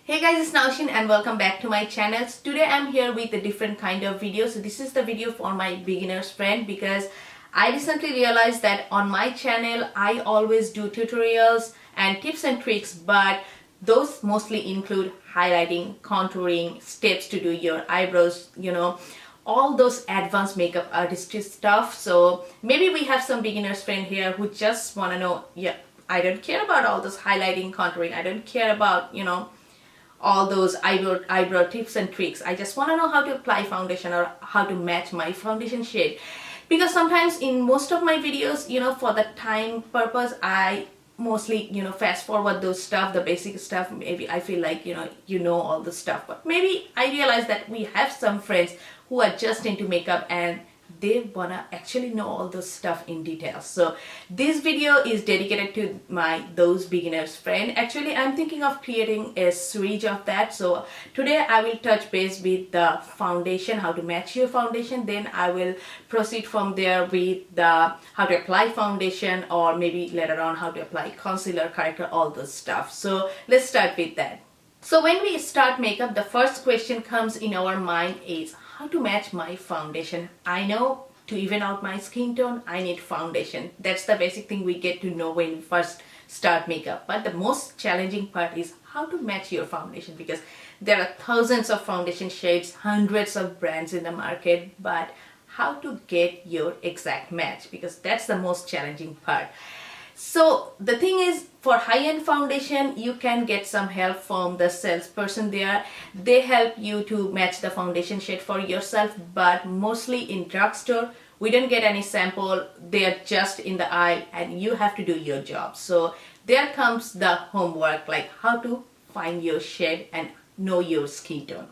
Hey guys, it's Naushin and welcome back to my channel. Today I'm here with a different kind of video. So this is the video for my beginners friend because I recently realized that on my channel I always do tutorials and tips and tricks, but those mostly include highlighting, contouring, steps to do your eyebrows, all those advanced makeup artistry stuff. So maybe we have some beginners friend here who just want to know, yeah, I don't care about all this highlighting, contouring. I don't care about, all those eyebrow tips and tricks. I just want to know how to apply foundation or how to match my foundation shade, because sometimes in most of my videos, for the time purpose, I mostly fast forward those stuff, the basic stuff. Maybe I feel like all the stuff, but maybe I realize that we have some friends who are just into makeup and they wanna actually know all those stuff in detail. So this video is dedicated to those beginners friend. Actually, I'm thinking of creating a series of that. So today I will touch base with the foundation, how to match your foundation. Then I will proceed from there with the how to apply foundation, or maybe later on how to apply concealer, corrector, all those stuff. So let's start with that. So when we start makeup, the first question comes in our mind is how to match my foundation. I know to even out my skin tone, I need foundation. That's the basic thing we get to know when we first start makeup. But the most challenging part is how to match your foundation, because there are thousands of foundation shades, hundreds of brands in the market, but how to get your exact match, because that's the most challenging part. So the thing is, for high-end foundation, you can get some help from the salesperson there. They help you to match the foundation shade for yourself, but mostly in drugstore, we don't get any sample. They are just in the aisle and you have to do your job. So there comes the homework, like how to find your shade and know your skin tone.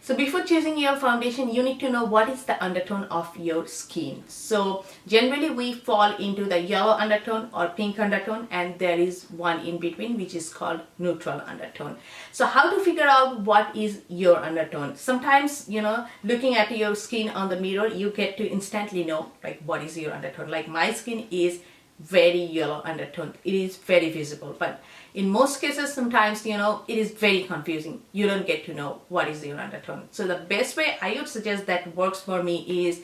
So before choosing your foundation, you need to know what is the undertone of your skin. So generally we fall into the yellow undertone or pink undertone, and there is one in between which is called neutral undertone. So how to figure out what is your undertone? Sometimes, looking at your skin on the mirror, you get to instantly know like what is your undertone. Like my skin is very yellow undertone. It is very visible, but in most cases sometimes it is very confusing. You don't get to know what is your undertone. So the best way I would suggest that works for me is,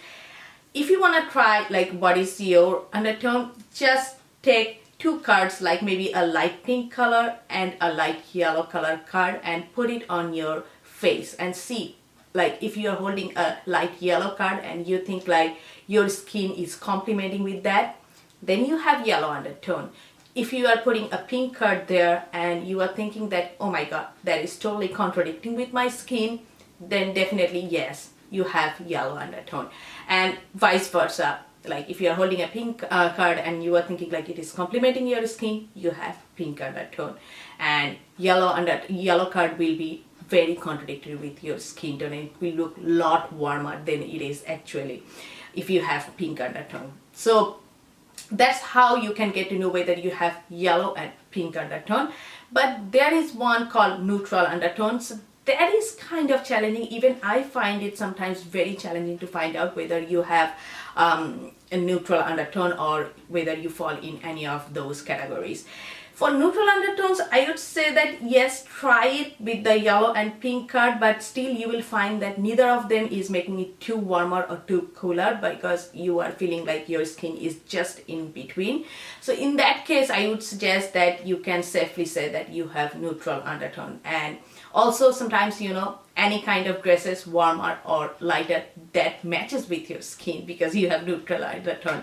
if you want to try like what is your undertone, just take two cards, like maybe a light pink color and a light yellow color card, and put it on your face and see, like if you are holding a light yellow card and you think like your skin is complementing with that, then you have yellow undertone. If you are putting a pink card there and you are thinking that, oh my god, that is totally contradicting with my skin, then definitely yes, you have yellow undertone. And vice versa, like if you are holding a pink card and you are thinking like it is complementing your skin, you have pink undertone. And yellow card will be very contradictory with your skin tone, and it will look a lot warmer than it is actually if you have pink undertone. So that's how you can get to know whether you have yellow and pink undertone. But there is one called neutral undertone. So that is kind of challenging. Even I find it sometimes very challenging to find out whether you have a neutral undertone or whether you fall in any of those categories. For neutral undertones, I would say that yes, try it with the yellow and pink card, but still you will find that neither of them is making it too warmer or too cooler, because you are feeling like your skin is just in between. So in that case, I would suggest that you can safely say that you have neutral undertone. And also sometimes, any kind of dresses, warmer or lighter, that matches with your skin because you have neutral undertone.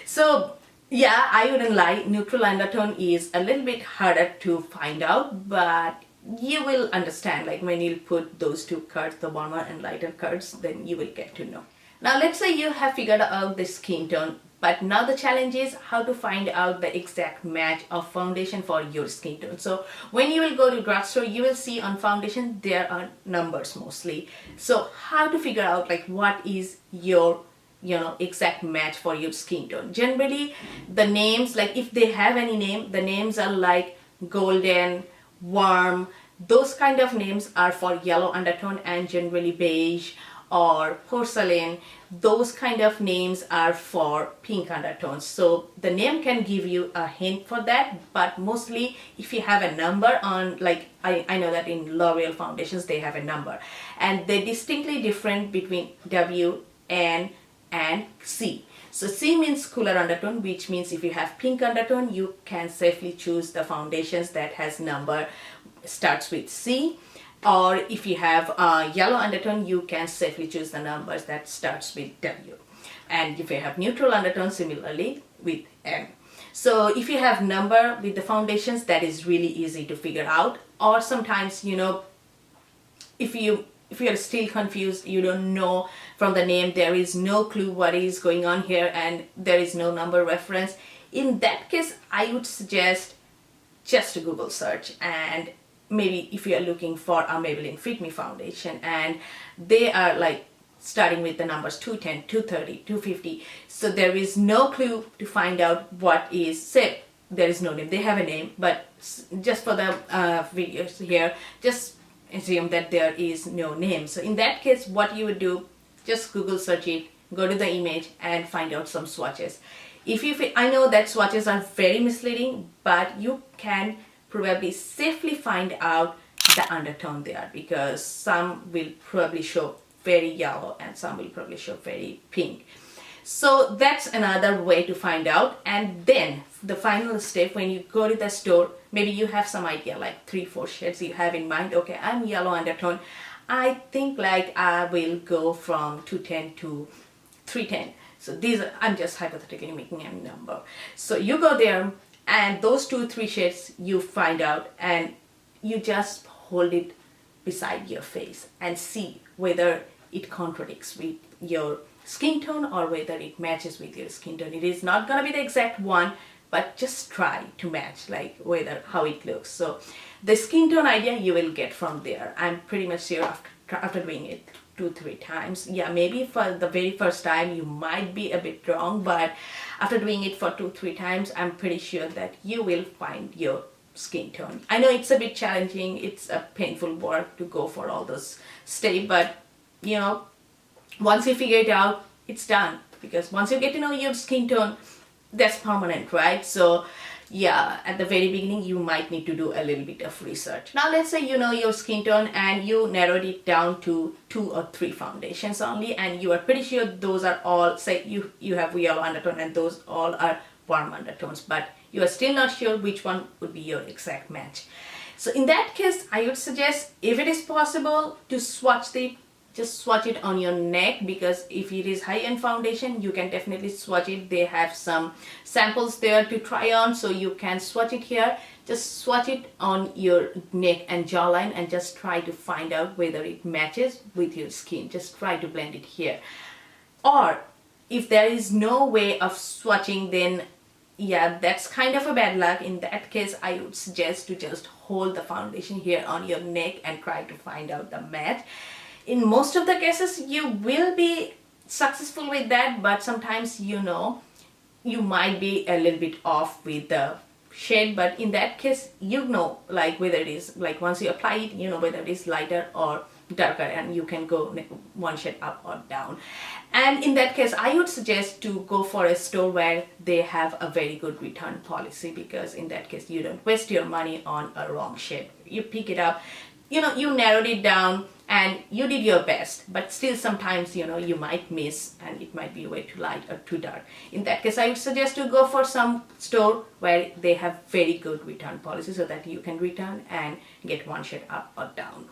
So yeah, I wouldn't lie, neutral undertone is a little bit harder to find out, but you will understand, like when you put those two cards, the warmer and lighter cards, then you will get to know. Now let's say you have figured out the skin tone, but now the challenge is how to find out the exact match of foundation for your skin tone. So when you will go to drugstore, you will see on foundation there are numbers mostly. So how to figure out like what is your exact match for your skin tone? Generally the names, like if they have any name, the names are like golden, warm, those kind of names are for yellow undertone, and generally beige or porcelain, those kind of names are for pink undertones. So the name can give you a hint for that, but mostly if you have a number on, like I know that in L'Oreal foundations they have a number, and they're distinctly different between W, N and C. So C means cooler undertone, which means if you have pink undertone, you can safely choose the foundations that has number starts with C. Or if you have a yellow undertone, you can safely choose the numbers that starts with W. And if you have neutral undertone, similarly with M. So if you have number with the foundations, that is really easy to figure out. Or sometimes, you know, if you're still confused, you don't know from the name, there is no clue what is going on here and there is no number reference, in that case I would suggest just a Google search. And maybe if you're looking for a Maybelline Fit Me foundation and they are like starting with the numbers 210, 230, 250, so there is no clue to find out what is, say there is no name, they have a name, but just for the videos here, just assume that there is no name. So in that case, what you would do, just Google search it, go to the image and find out some swatches. I know that swatches are very misleading, but you can probably safely find out the undertone there, because some will probably show very yellow and some will probably show very pink. So that's another way to find out. And then the final step, when you go to the store, maybe you have some idea, like 3-4 shades you have in mind. Okay, I'm yellow undertone, I think like I will go from 210 to 310. So these are, I'm just hypothetically making a number. So you go there and those 2-3 shades you find out, and you just hold it beside your face and see whether it contradicts with your skin tone or whether it matches with your skin tone. It is not gonna be the exact one, but just try to match, like whether how it looks. So the skin tone idea you will get from there. I'm pretty much sure after doing it 2-3 times. Yeah, maybe for the very first time you might be a bit wrong, but after doing it for 2-3 times, I'm pretty sure that you will find your skin tone. I know it's a bit challenging, it's a painful work to go for all those steps, but you know, once you figure it out, it's done. Because once you get to know your skin tone, that's permanent, right? So yeah, at the very beginning you might need to do a little bit of research. Now let's say you know your skin tone and you narrowed it down to 2 or 3 foundations only, and you are pretty sure those are all, say you have yellow undertone and those all are warm undertones, but you are still not sure which one would be your exact match. So in that case, I would suggest, if it is possible, to just swatch it on your neck, because if it is high-end foundation, you can definitely swatch it. They have some samples there to try on, so you can swatch it here. Just swatch it on your neck and jawline and just try to find out whether it matches with your skin. Just try to blend it here. Or if there is no way of swatching, then yeah, that's kind of a bad luck. In that case, I would suggest to just hold the foundation here on your neck and try to find out the match. In most of the cases, you will be successful with that, but sometimes, you know, you might be a little bit off with the shade, but in that case, you know, like whether it is, like once you apply it, you know whether it is lighter or darker, and you can go one shade up or down. And in that case, I would suggest to go for a store where they have a very good return policy, because in that case, you don't waste your money on a wrong shade. You pick it up, you know, you narrowed it down and you did your best, but still sometimes, you know, you might miss and it might be way too light or too dark. In that case, I would suggest to go for some store where they have very good return policy, so that you can return and get one shade up or down.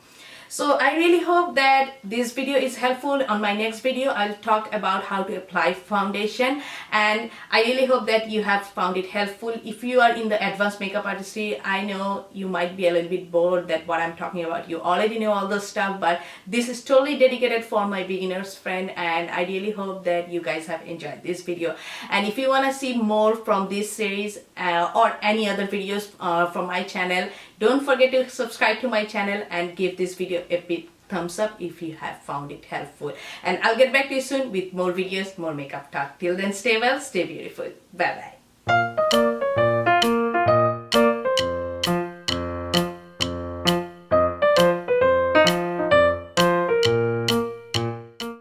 So I really hope that this video is helpful. On my next video, I'll talk about how to apply foundation, and I really hope that you have found it helpful. If you are in the advanced makeup artistry, I know you might be a little bit bored that what I'm talking about. You already know all this stuff, but this is totally dedicated for my beginners friend, and I really hope that you guys have enjoyed this video. And if you want to see more from this series or any other videos from my channel, don't forget to subscribe to my channel and give this video a big thumbs up if you have found it helpful. And I'll get back to you soon with more videos, more makeup talk. Till then, stay well, stay beautiful. Bye bye.